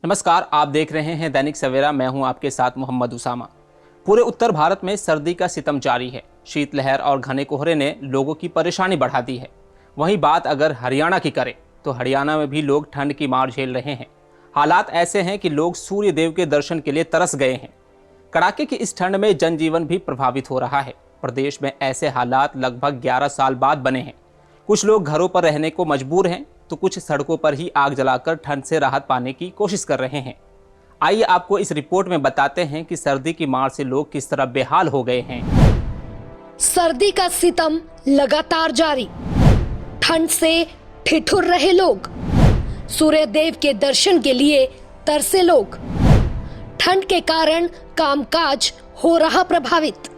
नमस्कार, आप देख रहे हैं दैनिक सवेरा। मैं हूं आपके साथ मोहम्मद उसामा। पूरे उत्तर भारत में सर्दी का सितम जारी है। शीतलहर और घने कोहरे ने लोगों की परेशानी बढ़ा दी है। वहीं बात अगर हरियाणा की करें तो हरियाणा में भी लोग ठंड की मार झेल रहे हैं। हालात ऐसे हैं कि लोग सूर्य देव के दर्शन के लिए तरस गए हैं। कड़ाके की इस ठंड में जनजीवन भी प्रभावित हो रहा है। प्रदेश में ऐसे हालात लगभग 11 साल बाद बने हैं। कुछ लोग घरों पर रहने को मजबूर हैं तो कुछ सड़कों पर ही आग जलाकर ठंड से राहत पाने की कोशिश कर रहे हैं। आइए आपको इस रिपोर्ट में बताते हैं कि सर्दी की मार से लोग किस तरह बेहाल हो गए हैं। सर्दी का सितम लगातार जारी, ठंड से ठिठुर रहे लोग, सूर्य देव के दर्शन के लिए तरसे लोग। ठंड के कारण कामकाज हो रहा प्रभावित।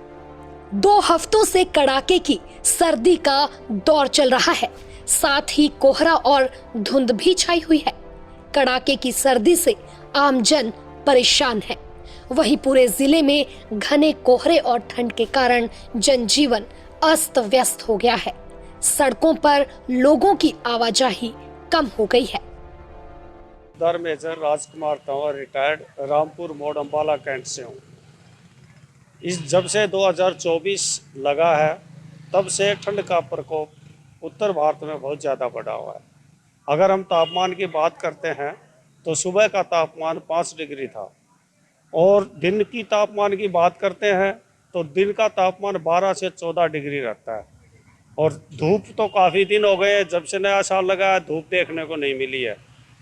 2 हफ्तों से कड़ाके की सर्दी का दौर चल रहा है, साथ ही कोहरा और धुंध भी छाई हुई है। कड़ाके की सर्दी से आमजन परेशान है। वहीं पूरे जिले में घने कोहरे और ठंड के कारण जनजीवन अस्त व्यस्त हो गया है। सड़कों पर लोगों की आवाजाही कम हो गई है। दर मेजर राजकुमार तंवर, रिटायर्ड, रामपुर मोड़ अंबाला कैंट से हूँ। जब से 2024 लगा है तब से ठंड का प्रकोप उत्तर भारत में बहुत ज़्यादा बढ़ा हुआ है। अगर हम तापमान की बात करते हैं तो सुबह का तापमान 5 डिग्री था और दिन की तापमान की बात करते हैं तो दिन का तापमान 12 से 14 डिग्री रहता है। और धूप तो काफ़ी दिन हो गए, जब से नया साल लगा है धूप देखने को नहीं मिली है।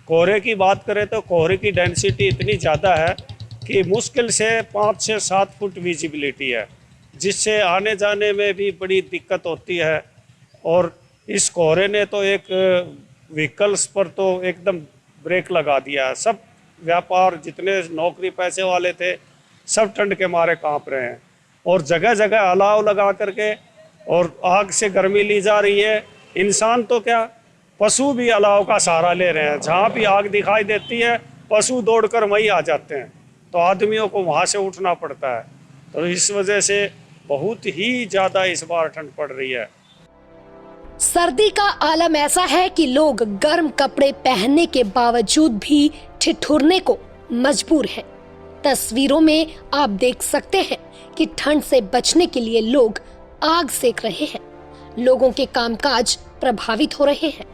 कोहरे की बात करें तो कोहरे की डेंसिटी इतनी ज़्यादा है कि मुश्किल से 5 से 7 फुट विजिबिलिटी है, जिससे आने जाने में भी बड़ी दिक्कत होती है। और इस कोहरे ने तो एक व्हीकल्स पर तो एकदम ब्रेक लगा दिया है। सब व्यापार जितने नौकरी पैसे वाले थे सब ठंड के मारे कांप रहे हैं और जगह जगह अलाव लगा करके और आग से गर्मी ली जा रही है। इंसान तो क्या, पशु भी अलाव का सहारा ले रहे हैं। जहाँ भी आग दिखाई देती है पशु दौड़कर वहीं आ जाते हैं, तो आदमियों को वहाँ से उठना पड़ता है। तो इस वजह से बहुत ही ज़्यादा इस बार ठंड पड़ रही है। सर्दी का आलम ऐसा है कि लोग गर्म कपड़े पहनने के बावजूद भी ठिठुरने को मजबूर हैं। तस्वीरों में आप देख सकते हैं कि ठंड से बचने के लिए लोग आग सेक रहे हैं। लोगों के कामकाज प्रभावित हो रहे हैं।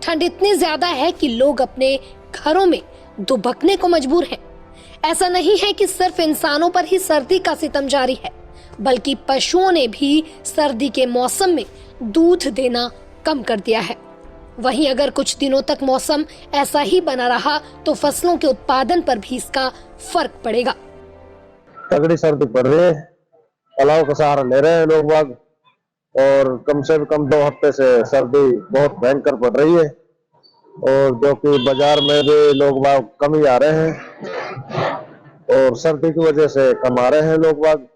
ठंड इतनी ज्यादा है कि लोग अपने घरों में दुबकने को मजबूर हैं। ऐसा नहीं है कि सिर्फ इंसानों पर ही सर्दी का सितम जारी है, बल्कि पशुओं ने भी सर्दी के मौसम में दूध देना कम कर दिया है। वहीं अगर कुछ दिनों तक मौसम ऐसा ही बना रहा तो फसलों के उत्पादन पर भी इसका फर्क पड़ेगा। तगड़ी सर्दी पड़ रही है, अलाव का सहारा ले रहे हैं लोग बाग और कम से कम 2 हफ्ते से सर्दी बहुत भयंकर पड़ रही है और जो कि बाजार में भी लोग बाग कम ही आ रहे हैं और सर्दी की वजह से कम आ रहे हैं लोग बाग।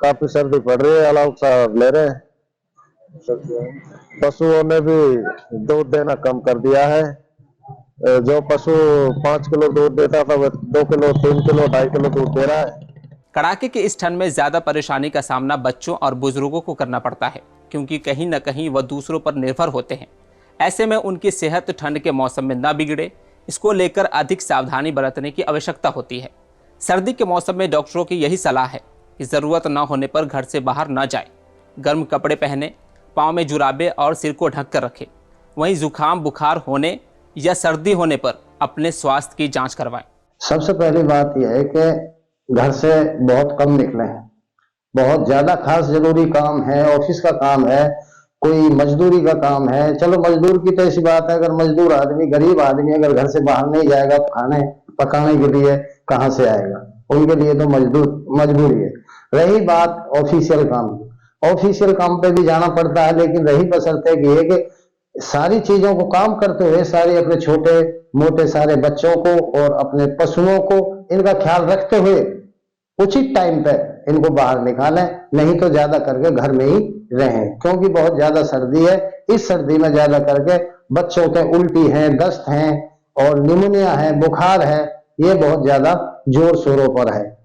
काफी सर्दी पड़ रही है, अलाव का सहारा ले रहे हैं। पशुओं ने भी दूध देना कम कर दिया है। जो पशु 5 किलो दूध देता था वह 2 किलो, 3 किलो, 2.5 किलो दूध दे रहा है। कड़ाके की इस ठंड में ज्यादा परेशानी का सामना बच्चों और बुजुर्गों को करना पड़ता है, क्योंकि कहीं न कहीं वह दूसरों पर निर्भर होते हैं। ऐसे में उनकी सेहत ठंड के मौसम में न बिगड़े, इसको लेकर अधिक सावधानी बरतने की आवश्यकता होती है। सर्दी के मौसम में डॉक्टरों की यही सलाह है कि जरूरत न होने पर घर से बाहर न जाए, गर्म कपड़े पहने, पाँव में जुराबे और सिर को ढक कर रखें। वहीं जुकाम बुखार होने या सर्दी होने पर अपने स्वास्थ्य की जांच करवाएं। सबसे पहली बात यह है कि घर से बहुत कम निकलें। बहुत ज्यादा खास जरूरी काम है, ऑफिस का काम है, कोई मजदूरी का काम है, चलो मजदूर की तो ऐसी बात है, अगर मजदूर आदमी, गरीब आदमी अगर घर से बाहर नहीं जाएगा तो खाने पकाने के लिए कहाँ से आएगा? उनके लिए तो मजबूरी है। रही बात ऑफिशियल काम की, ऑफिशियल काम पे भी जाना पड़ता है, लेकिन रही बशर्ते कि सारी चीजों को काम करते हुए सारे अपने छोटे मोटे सारे बच्चों को और अपने पशुओं को इनका ख्याल रखते हुए उचित टाइम पे इनको बाहर निकालें, नहीं तो ज्यादा करके घर में ही रहें, क्योंकि बहुत ज्यादा सर्दी है। इस सर्दी में ज्यादा करके बच्चों के उल्टी है, दस्त है और निमोनिया है, बुखार है, ये बहुत ज्यादा जोर शोरों पर है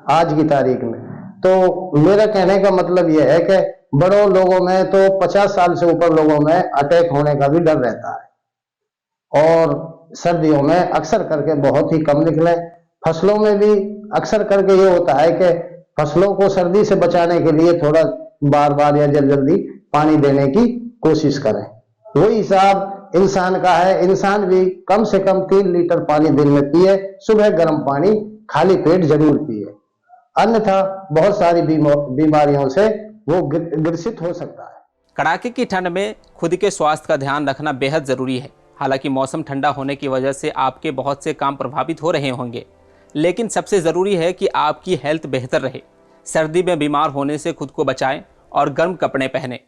आज की तारीख में। तो मेरा कहने का मतलब यह है कि बड़ों लोगों में तो 50 साल से ऊपर लोगों में अटैक होने का भी डर रहता है और सर्दियों में अक्सर करके बहुत ही कम निकले। फसलों में भी अक्सर करके ये होता है कि फसलों को सर्दी से बचाने के लिए थोड़ा बार बार या जल्दी पानी देने की कोशिश करें। वही हिसाब इंसान का है, इंसान भी कम से कम 3 लीटर पानी दिन में पिए, सुबह गर्म पानी खाली पेट जरूर पिए, अन्यथा बहुत सारी बीमारियों से वो ग्रसित हो सकता है। कड़ाके की ठंड में खुद के स्वास्थ्य का ध्यान रखना बेहद ज़रूरी है। हालांकि मौसम ठंडा होने की वजह से आपके बहुत से काम प्रभावित हो रहे होंगे, लेकिन सबसे ज़रूरी है कि आपकी हेल्थ बेहतर रहे। सर्दी में बीमार होने से खुद को बचाएं और गर्म कपड़े पहनें।